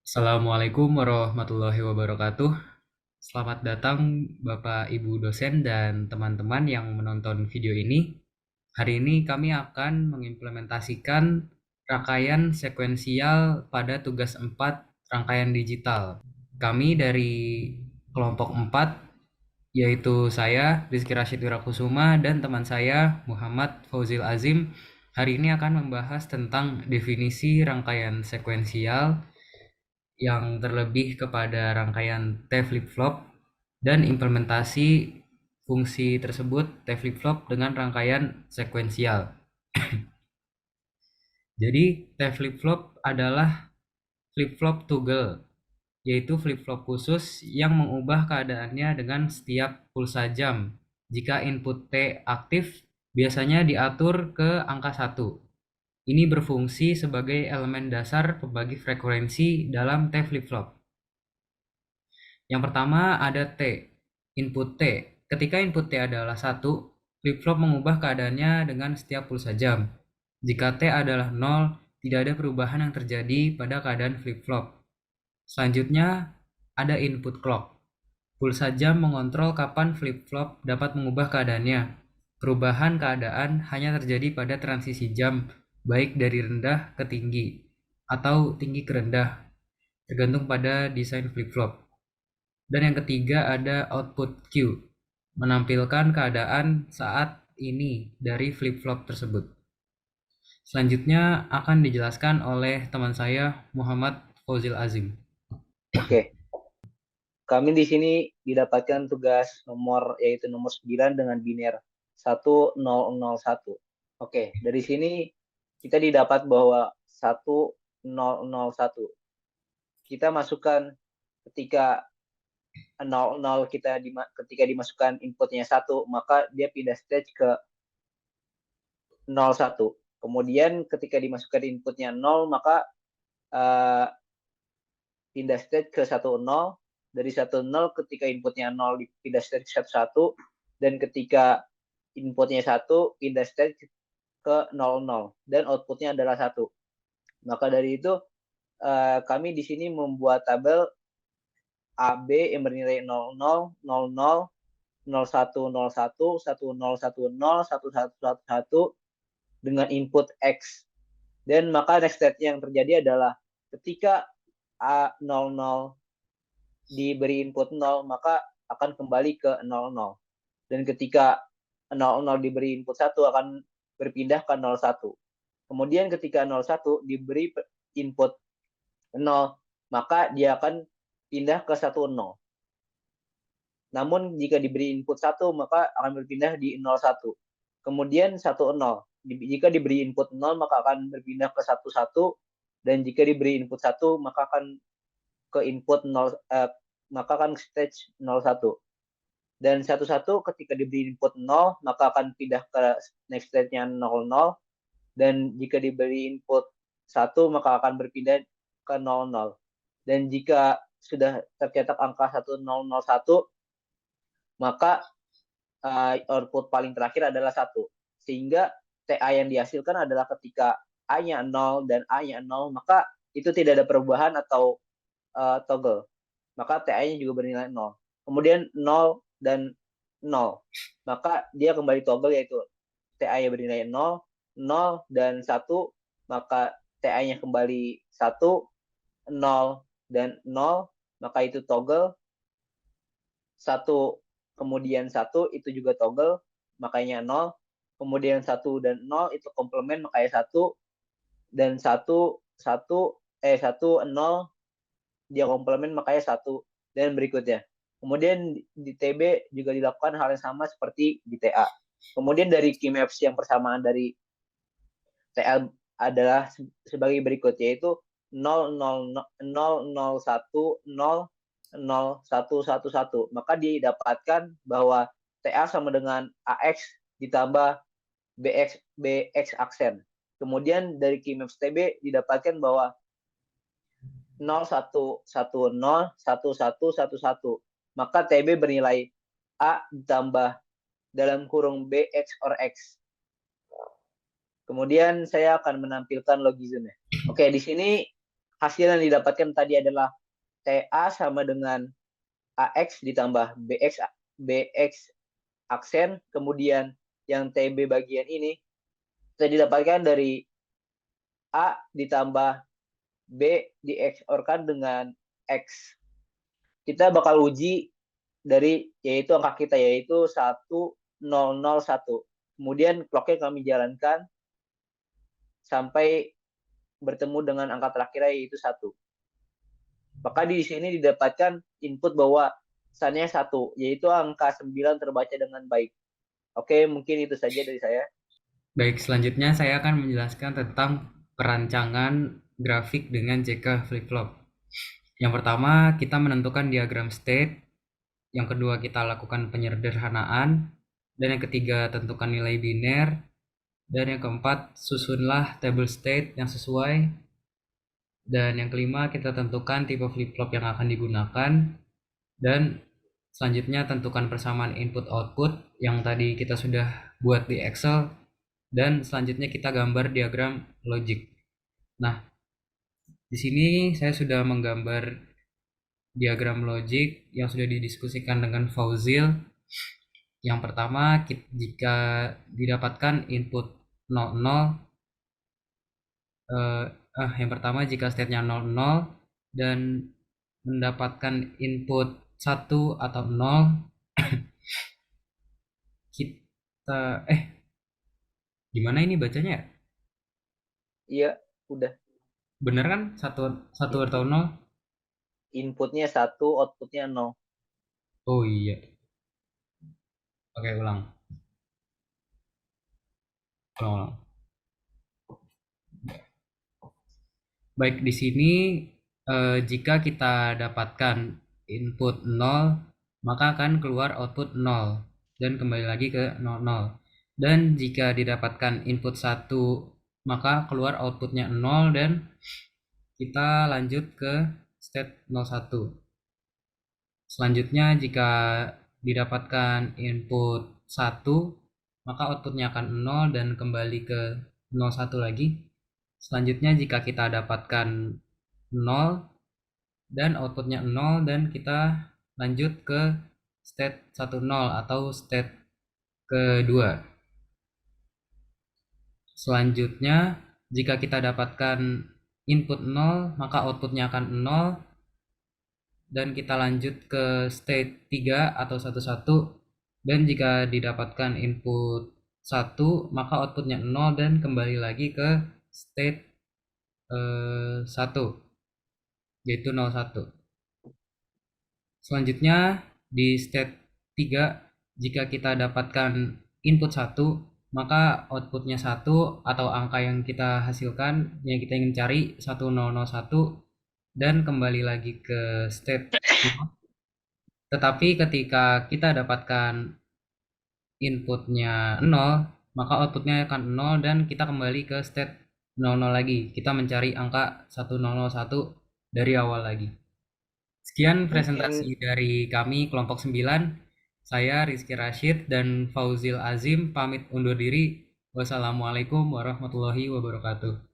Assalamualaikum warahmatullahi wabarakatuh. Selamat datang Bapak, Ibu dosen, dan teman-teman yang menonton video ini. Hari ini kami akan mengimplementasikan rangkaian sekuensial pada tugas 4 rangkaian digital. Kami dari kelompok 4, yaitu saya, Rizky Rashid Wirakusuma, dan teman saya, Muhammad Fauzil Azim, hari ini akan membahas tentang definisi rangkaian sekuensial yang terlebih kepada rangkaian T flip-flop dan implementasi fungsi tersebut T flip-flop dengan rangkaian sekuensial. Jadi T flip-flop adalah flip-flop toggle, yaitu flip-flop khusus yang mengubah keadaannya dengan setiap pulsa jam. Jika input T aktif, biasanya diatur ke angka 1. Ini berfungsi sebagai elemen dasar pembagi frekuensi dalam T flip-flop. Yang pertama ada T, input T. Ketika input T adalah 1, flip-flop mengubah keadaannya dengan setiap pulsa jam. Jika T adalah 0, tidak ada perubahan yang terjadi pada keadaan flip-flop. Selanjutnya ada input clock. Pulsa jam mengontrol kapan flip-flop dapat mengubah keadaannya. Perubahan keadaan hanya terjadi pada transisi jam, baik dari rendah ke tinggi atau tinggi ke rendah, tergantung pada desain flip-flop. Dan yang ketiga ada output Q, menampilkan keadaan saat ini dari flip-flop tersebut. Selanjutnya akan dijelaskan oleh teman saya Muhammad Fauzil Azim. Oke, kami di sini didapatkan tugas nomor yaitu nomor 9 dengan biner 1001. Oke, dari sini kita didapat bahwa 1001 kita masukkan ketika 00 ketika dimasukkan inputnya 1, maka dia pindah stage ke 01. Kemudian ketika dimasukkan inputnya 0, maka uh, pindah state ke 10. Dari 10 ketika inputnya 0 pindah state ke 11, dan ketika inputnya 1 pindah state ke 00 dan outputnya adalah 1. Maka dari itu kami di sini membuat tabel AB yang bernilai 00, 00, 0101, 1010, 1111 dengan input X. Dan maka next state yang terjadi adalah ketika A00 diberi input 0, maka akan kembali ke 00. Dan ketika 00 diberi input 1, akan berpindah ke 01. Kemudian ketika 01 diberi input 0, maka dia akan pindah ke 10. Namun jika diberi input 1, maka akan berpindah di 01. Kemudian 10. Jika diberi input 0, maka akan berpindah ke 11. Dan jika diberi input 1, maka akan ke input 0, maka akan stage 01. Dan 11 ketika diberi input 0, maka akan pindah ke next stage-nya 00. Dan jika diberi input 1, maka akan berpindah ke 00. Dan jika sudah tercetak angka 1001, maka output paling terakhir adalah 1. Sehingga TA yang dihasilkan adalah ketika A-nya 0 dan A-nya 0, maka itu tidak ada perubahan atau toggle. Maka TA-nya juga bernilai 0. Kemudian 0 dan 0. Maka dia kembali toggle, yaitu TA-nya bernilai 0, 0 dan 1. Maka TA-nya kembali 1, 0 dan 0. Maka itu toggle. 1 kemudian 1 itu juga toggle, makanya 0. Kemudian 1 dan 0 itu komplement, makanya 1. Dan 1, 1, 0 dia komplement, makanya 1. Dan berikutnya. Kemudian di TB juga dilakukan hal yang sama seperti di TA. Kemudian dari key maps yang persamaan dari TL adalah sebagai berikut, yaitu 0010111. Maka didapatkan bahwa TA sama dengan AX ditambah BX aksen. Kemudian dari key maps TB didapatkan bahwa 01101111. Maka TB bernilai A ditambah dalam kurung BX or X. Kemudian saya akan menampilkan logismnya. Oke, di sini hasil yang didapatkan tadi adalah TA sama dengan AX ditambah BX aksen, kemudian yang TB bagian ini kita didapatkan dari A ditambah B di XOR-kan dengan X. Kita bakal uji dari yaitu angka kita yaitu 1001. Kemudian clocknya kami jalankan sampai bertemu dengan angka terakhir yaitu 1. Maka di sini didapatkan input bahwa pesannya 1, yaitu angka 9 terbaca dengan baik. Oke, mungkin itu saja dari saya. Baik, selanjutnya saya akan menjelaskan tentang perancangan grafik dengan JK flip-flop. Yang pertama, kita menentukan diagram state. Yang kedua, kita lakukan penyederhanaan. Dan yang ketiga, tentukan nilai biner. Dan yang keempat, susunlah table state yang sesuai. Dan yang kelima, kita tentukan tipe flip-flop yang akan digunakan. Dan selanjutnya, tentukan persamaan input-output yang tadi kita sudah buat di Excel. Dan selanjutnya kita gambar diagram logic. Nah, di sini saya sudah menggambar diagram logic yang sudah didiskusikan dengan Fauzil. Yang pertama, jika didapatkan input 00, yang pertama jika state-nya 00 dan mendapatkan input 1 atau 0, kita gimana ini bacanya ya? Iya, udah. Bener kan? Satu atau Input, 0? inputnya 1, outputnya 0. Oh iya. Oke, ulang. Ulang. Baik, di sini jika kita dapatkan input 0, maka akan keluar output 0 dan kembali lagi ke 00. Dan jika didapatkan input 1, maka keluar outputnya 0 dan kita lanjut ke state 01. Selanjutnya jika didapatkan input 1, maka outputnya akan 0 dan kembali ke 01 lagi. Selanjutnya jika kita dapatkan 0 dan outputnya 0 dan kita lanjut ke state 10 atau state kedua. Selanjutnya jika kita dapatkan input 0 maka outputnya akan 0 dan kita lanjut ke state 3 atau 11 dan jika didapatkan input 1 maka outputnya 0 dan kembali lagi ke state 1 yaitu 01. Selanjutnya di state 3 jika kita dapatkan input 1 maka outputnya 1 atau angka yang kita hasilkan yang kita ingin cari 1001 dan kembali lagi ke state 0. Tetapi ketika kita dapatkan inputnya 0 maka outputnya akan 0 dan kita kembali ke state 00 lagi. Kita mencari angka 1001 dari awal lagi. Sekian Mungkin presentasi dari kami kelompok 9. Saya Rizky Rashid dan Fauzil Azim pamit undur diri. Wassalamualaikum warahmatullahi wabarakatuh.